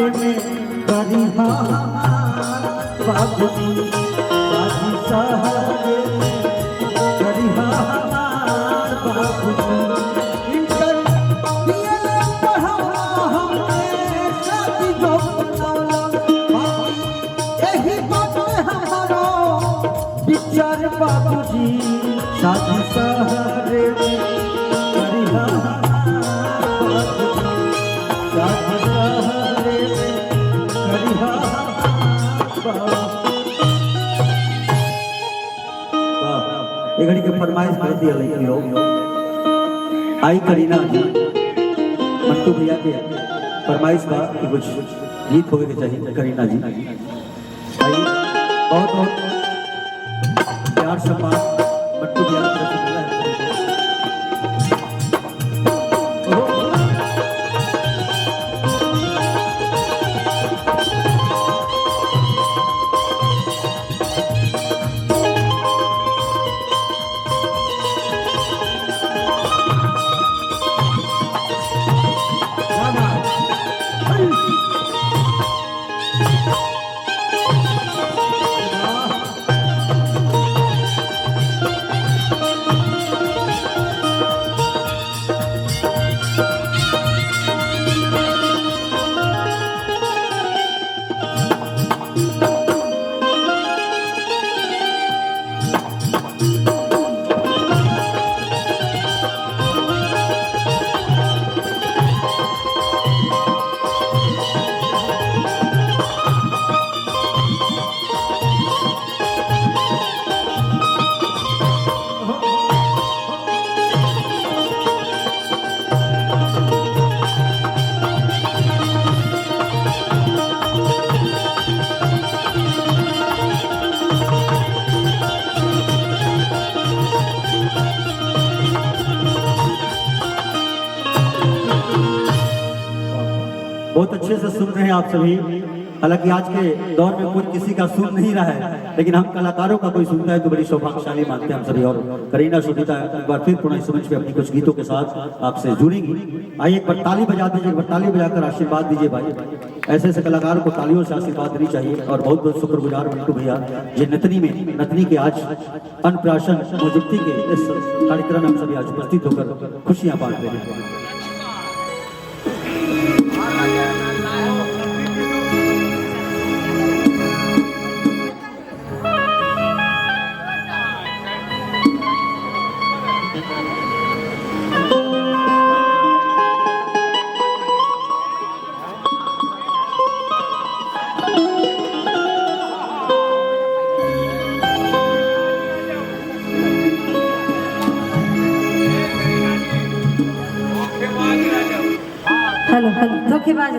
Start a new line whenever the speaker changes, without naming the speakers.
सहारे में करिहा बाबूजी साथी सहारे में करिहा बाबूजी इंटर बीए पढ़ावा हमने साथी जो बनावला यही बात में हमारो विचार बाबूजी साथी सहारे में करिहा ये घड़ी के फरमाइश कर दिया लड़की लोग आई करीना जी मंटू भैया के फरमाइश का कि कुछ गीत होवे के चाहिए करीना जी आई बहुत बहुत प्यार सम्मान मंटू भैया की तरफ से मिला है। बहुत अच्छे से सुन रहे हैं आप सभी। हालांकि आज के दौर में कोई किसी का सुन नहीं रहा है, लेकिन हम कलाकारों का कोई सुनता है तो बड़ी सौभाग्यशाली मानते हैं हम सभी। और करीना शुभिता एक बार फिर पुनः समझ पे अपनी कुछ गीतों के साथ आपसे जुड़ेंगी। आइए एक बार ताली बजा दीजिए, एक बार ताली बजाकर आशीर्वाद दीजिए भाई। ऐसे ऐसे कलाकारों को तालियों से आशीर्वाद देनी चाहिए। और बहुत बहुत शुक्रगुजार मंटू भैया ये नतनी के आज अन्नप्राशन मौजूदगी के इस कार्यक्रम में हम सभी आज उपस्थित होकर खुशियां बांट रहे हैं।
हेलो हेलो धोखेबाज